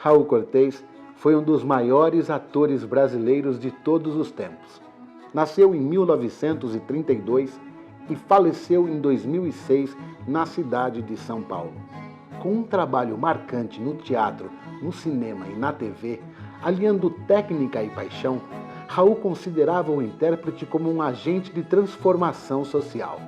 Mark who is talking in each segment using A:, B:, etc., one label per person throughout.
A: Raul Cortez foi um dos maiores atores brasileiros de todos os tempos. Nasceu em 1932 e faleceu em 2006 na cidade de São Paulo. Com um trabalho marcante no teatro, no cinema e na TV, aliando técnica e paixão, Raul considerava o intérprete como um agente de transformação social.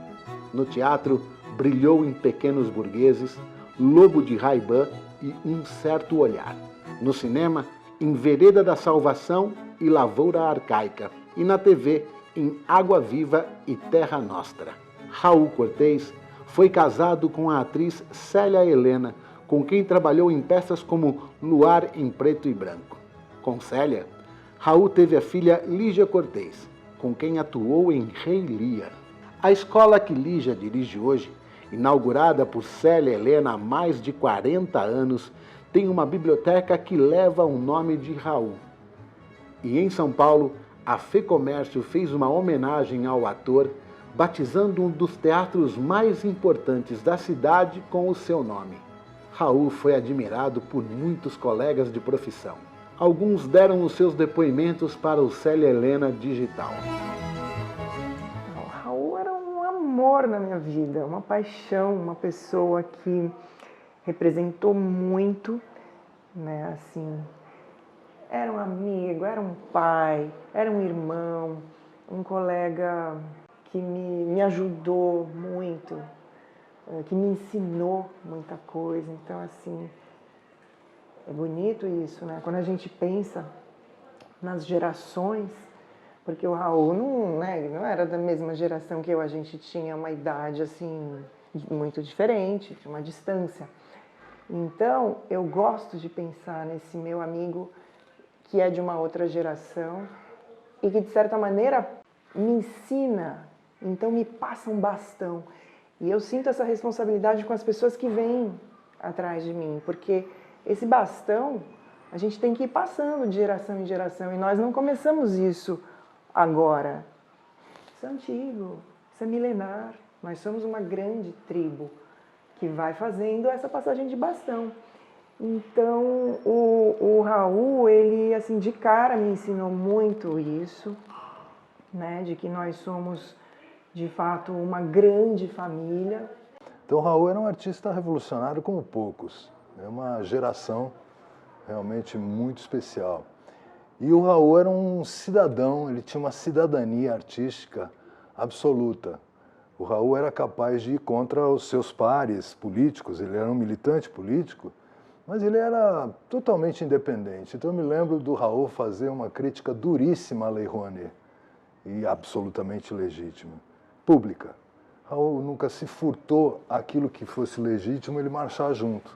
A: No teatro, brilhou em Pequenos Burgueses, Lobo de Ray-Ban e Um Certo Olhar. No cinema, em Vereda da Salvação e Lavoura Arcaica. E na TV, em Água Viva e Terra Nostra. Raul Cortez foi casado com a atriz Célia Helena, com quem trabalhou em peças como Luar em Preto e Branco. Com Célia, Raul teve a filha Lígia Cortez, com quem atuou em Rei Lear. A escola que Lígia dirige hoje, inaugurada por Célia Helena há mais de 40 anos, tem uma biblioteca que leva o nome de Raul. E em São Paulo, a FEComércio fez uma homenagem ao ator, batizando um dos teatros mais importantes da cidade com o seu nome. Raul foi admirado por muitos colegas de profissão. Alguns deram os seus depoimentos para o Célia Helena Digital.
B: O Raul era um amor na minha vida, uma paixão, uma pessoa que representou muito, né, assim, era um amigo, era um pai, era um irmão, um colega que me ajudou muito, que me ensinou muita coisa. Então, assim, é bonito isso, né? Quando a gente pensa nas gerações, porque o Raul ele não era da mesma geração que eu, a gente tinha uma idade, assim, muito diferente, tinha uma distância. Então, eu gosto de pensar nesse meu amigo que é de uma outra geração e que, de certa maneira, me ensina, então me passa um bastão. E eu sinto essa responsabilidade com as pessoas que vêm atrás de mim, porque esse bastão a gente tem que ir passando de geração em geração, e nós não começamos isso agora. Isso é antigo, isso é milenar. Nós somos uma grande tribo que vai fazendo essa passagem de bastão. Então, o Raul, ele, assim, de cara me ensinou muito isso, né, de que nós somos, de fato, uma grande família.
C: Então, o Raul era um artista revolucionário como poucos. É uma geração realmente muito especial. E o Raul era um cidadão, ele tinha uma cidadania artística absoluta. O Raul era capaz de ir contra os seus pares políticos, ele era um militante político, mas ele era totalmente independente. Então eu me lembro do Raul fazer uma crítica duríssima à Lei Rouanet, e absolutamente legítima, pública. Raul nunca se furtou aquilo que fosse legítimo, ele marchar junto.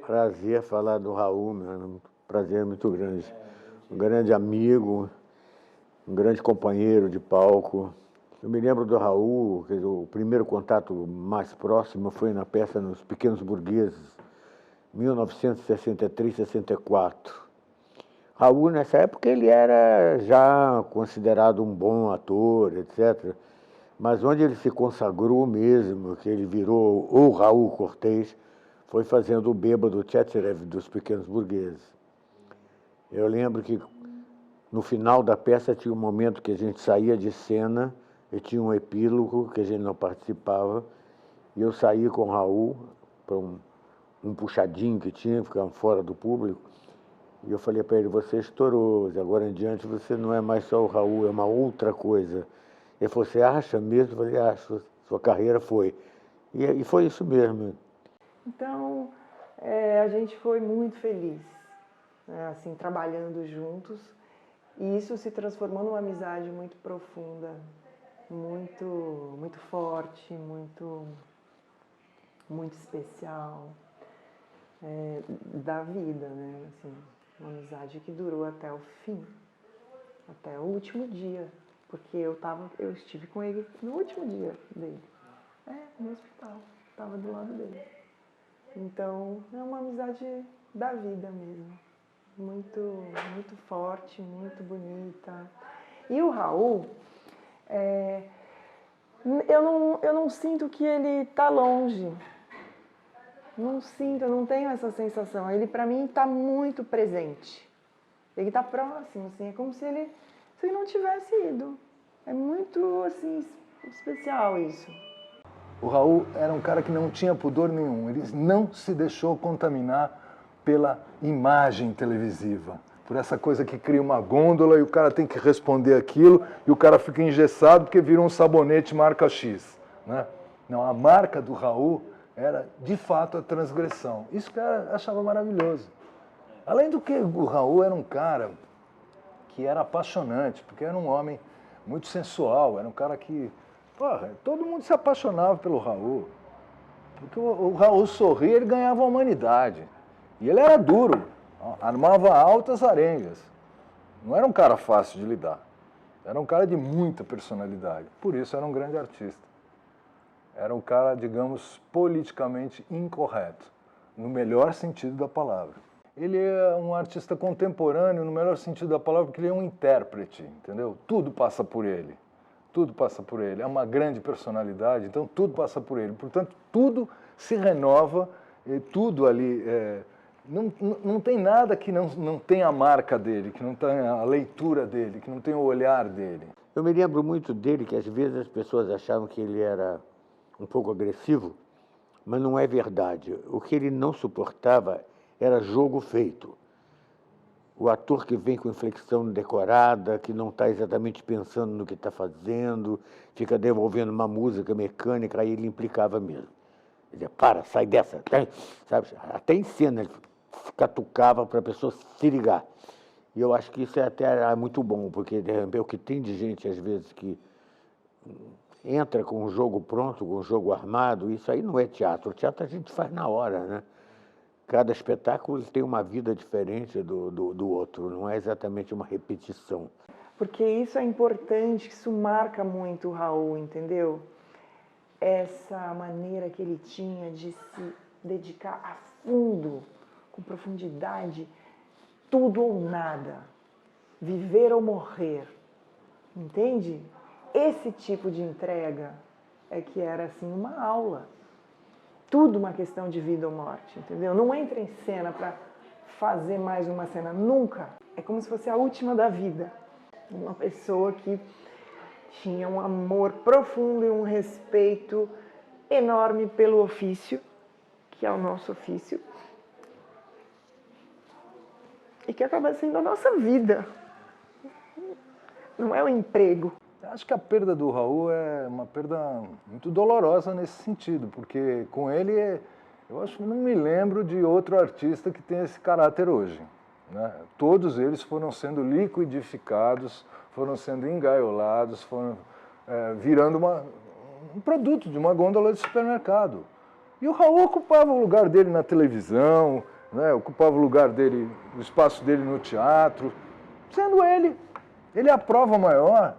D: Prazer falar do Raul, um prazer muito grande. Um grande amigo, um grande companheiro de palco. Eu me lembro do Raul, quer dizer, o primeiro contato mais próximo foi na peça Nos Pequenos Burgueses, 1963, 64. Raul, nessa época, ele era já considerado um bom ator, etc. Mas onde ele se consagrou mesmo, que ele virou o Raul Cortez, foi fazendo o bêbado Tchetcherev dos Pequenos Burgueses. Eu lembro que no final da peça tinha um momento que a gente saía de cena e tinha um epílogo que a gente não participava, e eu saí com o Raul para um puxadinho que tinha, ficava fora do público, e eu falei para ele: você estourou, de agora em diante você não é mais só o Raul, é uma outra coisa. Ele falou: você acha mesmo? Eu falei: acho, sua carreira foi. E foi isso mesmo.
B: Então, a gente foi muito feliz, né, assim, trabalhando juntos, e isso se transformou numa amizade muito profunda, muito, muito forte, muito especial, da vida, né? Assim, uma amizade que durou até o fim, até o último dia, porque eu estive com ele no último dia dele, no hospital, estava do lado dele. Então, é uma amizade da vida mesmo, muito, muito forte, muito bonita. E o Raul, eu não sinto que ele está longe. Não sinto, eu não tenho essa sensação. Ele, pra mim, tá muito presente. Ele tá próximo, assim, é como se ele não tivesse ido. É muito, assim, especial isso.
C: O Raul era um cara que não tinha pudor nenhum, ele não se deixou contaminar pela imagem televisiva, por essa coisa que cria uma gôndola e o cara tem que responder aquilo e o cara fica engessado porque vira um sabonete marca X, né? Não, a marca do Raul era, de fato, a transgressão. Isso que eu achava maravilhoso. Além do que, o Raul era um cara que era apaixonante, porque era um homem muito sensual, era um cara que... Porra, todo mundo se apaixonava pelo Raul. Porque o Raul sorria, ele ganhava a humanidade. E ele era duro, armava altas arengas. Não era um cara fácil de lidar. Era um cara de muita personalidade. Por isso era um grande artista. Era um cara, digamos, politicamente incorreto, no melhor sentido da palavra. Ele é um artista contemporâneo, no melhor sentido da palavra, porque ele é um intérprete, entendeu? Tudo passa por ele. Tudo passa por ele. É uma grande personalidade, então tudo passa por ele. Portanto, tudo se renova, e tudo ali... Não tem nada que não tenha a marca dele, que não tenha a leitura dele, que não tenha o olhar dele.
D: Eu me lembro muito dele, que às vezes as pessoas achavam que ele era um pouco agressivo, mas não é verdade. O que ele não suportava era jogo feito. O ator que vem com inflexão decorada, que não está exatamente pensando no que está fazendo, fica devolvendo uma música mecânica, aí ele implicava mesmo. Ele dizia, para, sai dessa, sabe? Até em cena ele catucava para a pessoa se ligar. E eu acho que isso é até muito bom, porque é o que tem de gente, às vezes, que entra com um jogo pronto, com um jogo armado, isso aí não é teatro. O teatro a gente faz na hora, né? Cada espetáculo tem uma vida diferente do outro, não é exatamente uma repetição.
B: Porque isso é importante, isso marca muito o Raul, entendeu? Essa maneira que ele tinha de se dedicar a fundo, com profundidade, tudo ou nada, viver ou morrer, entende? Esse tipo de entrega é que era assim uma aula. Tudo uma questão de vida ou morte, entendeu? Não entra em cena para fazer mais uma cena, nunca. É como se fosse a última da vida. Uma pessoa que tinha um amor profundo e um respeito enorme pelo ofício, que é o nosso ofício, e que acaba sendo a nossa vida. Não é o emprego.
C: Acho que a perda do Raul é uma perda muito dolorosa nesse sentido, porque com ele, eu acho que não me lembro de outro artista que tenha esse caráter hoje, né? Todos eles foram sendo liquidificados, foram sendo engaiolados, foram virando um produto de uma gôndola de supermercado. E o Raul ocupava o lugar dele na televisão, né? Ocupava o lugar dele, o espaço dele no teatro, sendo ele é a prova maior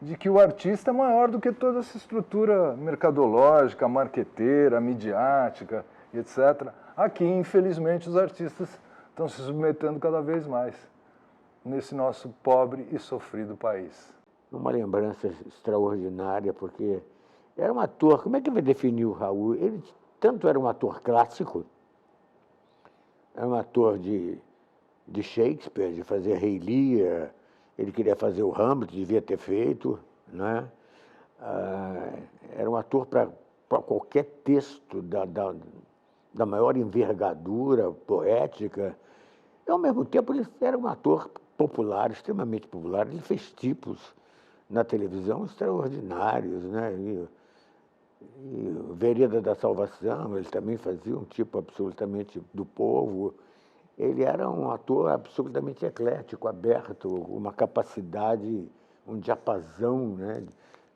C: de que o artista é maior do que toda essa estrutura mercadológica, marqueteira, midiática, etc. Aqui, infelizmente, os artistas estão se submetendo cada vez mais nesse nosso pobre e sofrido país.
D: Uma lembrança extraordinária, porque era um ator, como é que vai definir o Raul? Ele tanto era um ator clássico, era um ator de Shakespeare, de fazer Rei Lear. Ele queria fazer o Hamlet, devia ter feito, né? Era um ator para qualquer texto da maior envergadura poética. E, ao mesmo tempo, ele era um ator popular, extremamente popular. Ele fez tipos na televisão extraordinários, né? E Vereda da Salvação, ele também fazia um tipo absolutamente do povo. Ele era um ator absolutamente eclético, aberto, uma capacidade, um diapasão, né,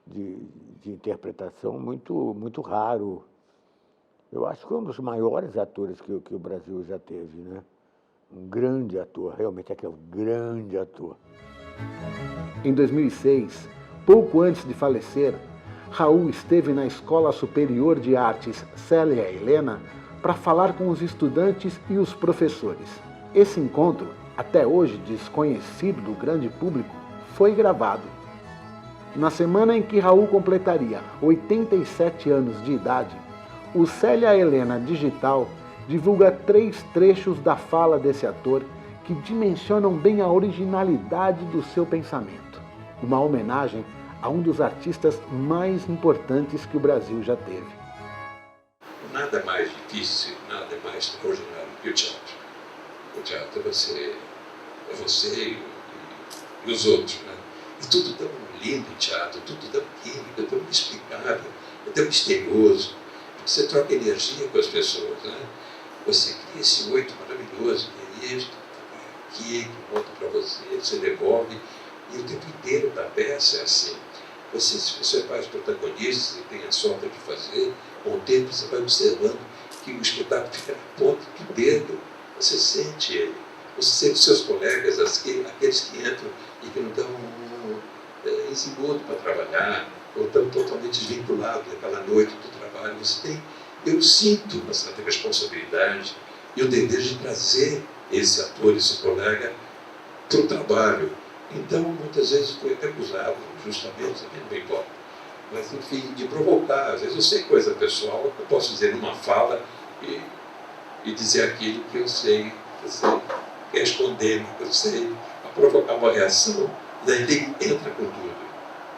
D: de interpretação muito raro. Eu acho que é um dos maiores atores que o Brasil já teve, né? Um grande ator, realmente é que é um grande ator.
A: Em 2006, pouco antes de falecer, Raul esteve na Escola Superior de Artes Célia Helena para falar com os estudantes e os professores. Esse encontro, até hoje desconhecido do grande público, foi gravado. Na semana em que Raul completaria 87 anos de idade, o Célia Helena Digital divulga 3 trechos da fala desse ator que dimensionam bem a originalidade do seu pensamento. Uma homenagem a um dos artistas mais importantes que o Brasil já teve.
E: Nada mais difícil, nada mais extraordinário que o teatro. O teatro é você e os outros, né? E tudo tão lindo em teatro, tudo tão químico, tão inexplicável, é tão misterioso. Você troca energia com as pessoas, né? Você cria esse oito maravilhoso, que é isto, aqui, que volta para você devolve. E o tempo inteiro da peça é assim. Você faz protagonistas e tem a sorte de fazer, com o tempo você vai observando que o espetáculo fica na ponta do dedo. Você sente ele. Você sente seus colegas, aqueles que entram e que não estão em para trabalhar, ou estão totalmente desvinculados daquela noite do trabalho. Eu sinto uma certa responsabilidade e o dever de trazer esse ator, esse colega, para o trabalho. Então, muitas vezes foi até acusado, justamente, também não me importa, mas, enfim, de provocar. Às vezes eu sei coisa pessoal, eu posso dizer numa fala e dizer aquilo que eu sei responder, que eu sei, a provocar uma reação, daí ele entra com tudo.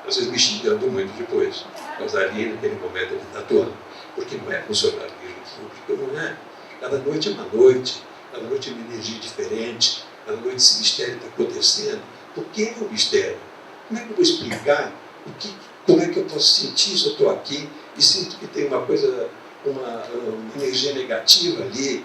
E: Às vezes me xingando muito depois, mas ali, naquele momento, ele está atuando. Porque não é funcionarismo público, não é. Cada noite é uma noite, cada noite é uma energia diferente, cada noite esse mistério está acontecendo. Por que é o mistério? Como é que eu vou explicar? Como é que eu posso sentir se eu estou aqui e sinto que tem uma coisa, uma energia negativa ali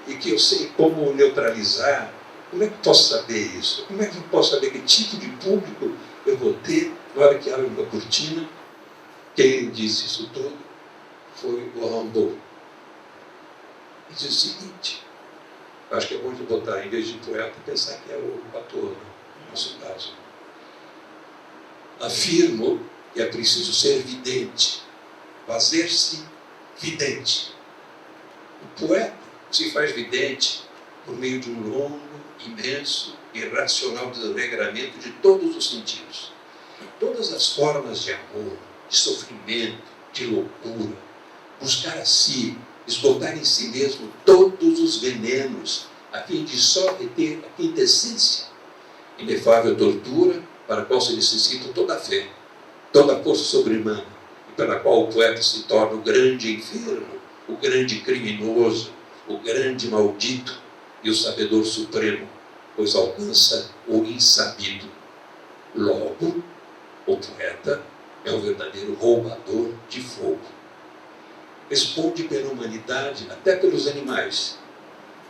E: e que eu sei como neutralizar? Como é que eu posso saber isso? Como é que eu posso saber que tipo de público eu vou ter na hora que abre uma cortina? Quem disse isso tudo foi o Rimbaud. Ele disse o seguinte: acho que é bom de botar, em vez de poeta, pensar que é o ator, né? No nosso caso. Afirmo que é preciso ser vidente, fazer-se vidente. O poeta se faz vidente por meio de um longo, imenso e racional desregramento de todos os sentidos. Todas as formas de amor, de sofrimento, de loucura, buscar a si, esgotar em si mesmo todos os venenos, a fim de só reter a quintessência, inefável tortura para a qual se necessita toda a fé, toda a força sobre-humana, e pela qual o poeta se torna o grande enfermo, o grande criminoso, o grande maldito e o sabedor supremo, pois alcança o insabido. Logo, o poeta é o verdadeiro roubador de fogo. Responde pela humanidade, até pelos animais.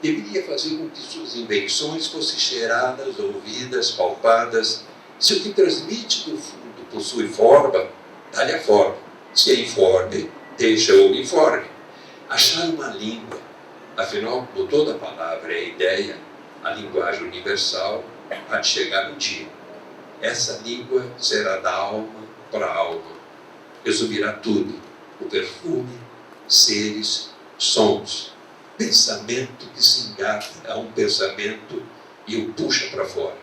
E: Deveria fazer com que suas invenções fossem cheiradas, ouvidas, palpadas. Se o que transmite do fundo possui forma, dá-lhe a forma. Se é informe, deixa-o informe. Achar uma língua, afinal, por toda palavra é ideia, a linguagem universal, há de chegar um dia. Essa língua será da alma para a alma. Resumirá tudo: o perfume, seres, sons, pensamento que se engata a um pensamento e o puxa para fora.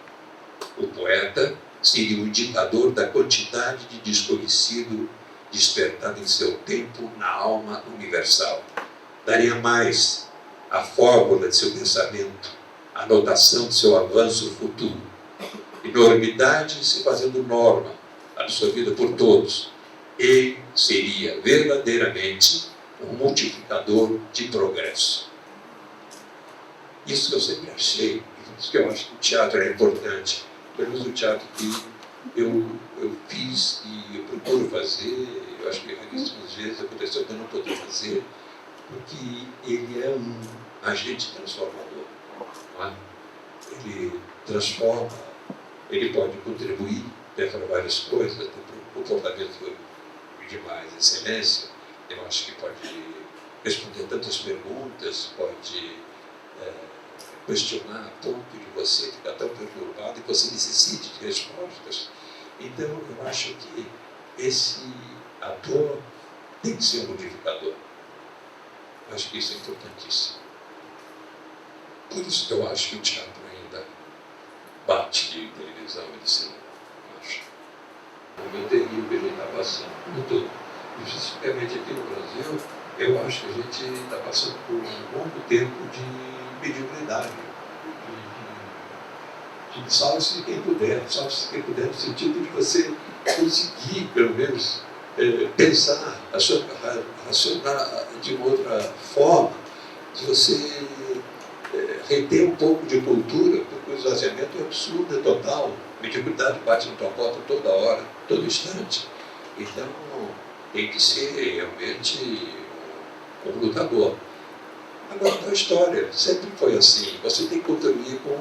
E: O poeta seria o indicador da quantidade de desconhecido despertado em seu tempo na alma universal. Daria mais a fórmula de seu pensamento, a notação de seu avanço futuro. Enormidade se fazendo norma, absorvida por todos. Ele seria verdadeiramente um multiplicador de progresso. Isso que eu sempre achei, isso que eu acho que o teatro é importante. Pelo menos o teatro que eu fiz e eu procuro fazer, eu acho que raríssimas vezes aconteceu de eu não poder fazer, porque ele é um agente transformador. Não é? Ele transforma, ele pode contribuir para várias coisas, para o comportamento de mais excelência. Eu acho que pode responder tantas perguntas, pode questionar a ponto de você ficar tão perturbado e você necessite de respostas. Então, eu acho que esse ator tem que ser um modificador. Eu acho que isso é importantíssimo. Por isso que eu acho que o teatro ainda bate de televisão e de cinema. Acho. O meu terrível que a gente está passando, no todo. Especificamente aqui no Brasil, Eu acho que a gente está passando por um longo tempo de mediocridade. Salve-se de quem puder, salve-se de quem puder, no sentido de você conseguir, pelo menos, pensar, racionar de uma outra forma, de você reter um pouco de cultura, porque o esvaziamento é absurdo, é total. A mediocridade bate na tua porta toda hora, todo instante. Então, tem que ser realmente um lutador. Agora, a história sempre foi assim. Você tem que contribuir com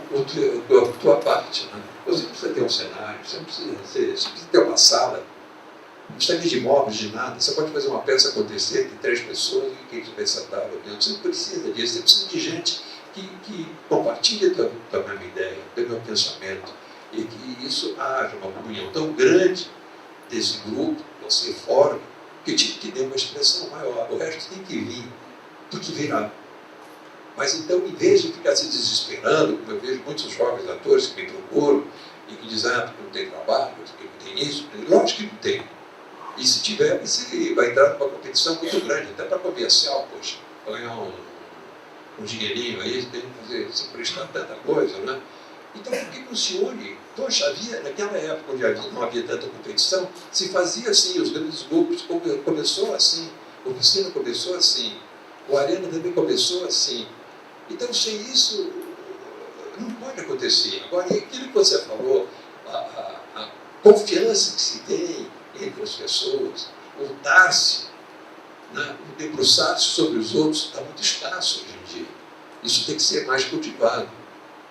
E: a tua parte. Né? Você precisa ter um cenário, você precisa ter uma sala, não precisa de móveis, de nada. Você pode fazer uma peça acontecer, tem 3 pessoas e quem vai sentar dentro. Você não precisa disso, você precisa de gente que compartilha a mesma ideia, o mesmo pensamento, e que isso haja uma comunhão tão grande desse grupo, você fora, que dê uma expressão maior. O resto tem que vir, tudo virá. Mas então, em vez de ficar se desesperando, como eu vejo muitos jovens atores que me procuram e que dizem, porque não tem trabalho, porque não tem isso, lógico que não tem. E se tiver, você vai entrar numa competição muito grande, até para comercial, poxa, para ganhar um dinheirinho aí, tem que fazer, se prestar tanta coisa, né? Então, por que não se une? Poxa, naquela época onde não havia tanta competição, se fazia assim, os grandes grupos, começou assim, o Oficina começou assim, o Arena também começou assim. Então, sem isso, não pode acontecer. Agora, e aquilo que você falou, a confiança que se tem entre as pessoas, o dar-se, né, o debruçar-se sobre os outros, está muito escasso hoje em dia. Isso tem que ser mais cultivado.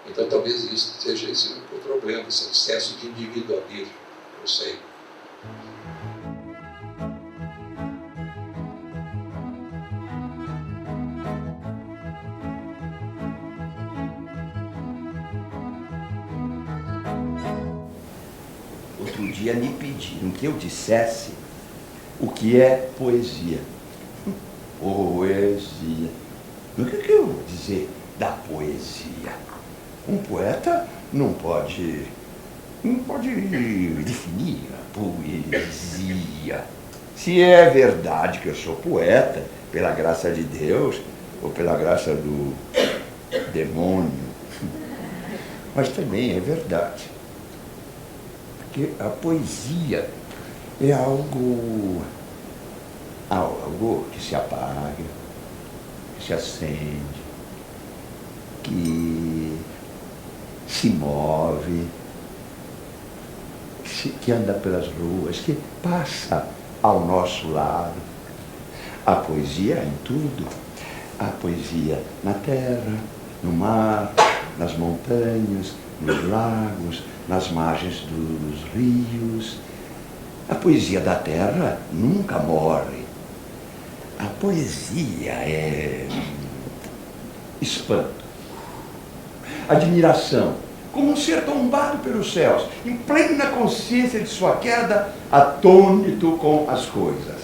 E: Então, talvez isso seja esse o problema, esse excesso de individualismo. Não sei.
F: Outro dia me pediram que eu dissesse o que é poesia. Poesia. O que eu vou dizer da poesia? Um poeta não pode definir a poesia. Se é verdade que eu sou poeta, pela graça de Deus, ou pela graça do demônio, mas também é verdade. Porque a poesia é algo que se apaga, que se acende, que se move, que anda pelas ruas, que passa ao nosso lado. A poesia é em tudo. A poesia na terra, no mar, nas montanhas, nos lagos, nas margens dos rios. A poesia da terra nunca morre. A poesia é espanto, admiração, como um ser tombado pelos céus, em plena consciência de sua queda, atônito com as coisas.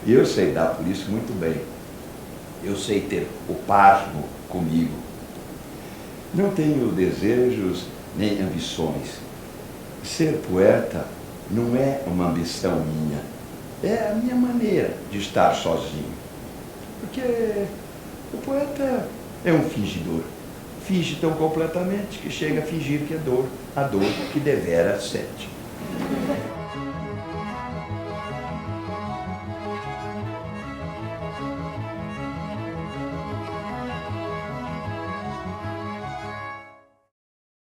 F: E eu sei dar por isso muito bem. Eu sei ter o pasmo comigo. Não tenho desejos nem ambições. Ser poeta não é uma ambição minha, é a minha maneira de estar sozinho. Porque o poeta é um fingidor. Finge tão completamente que chega a fingir que é dor, a dor que devera sente.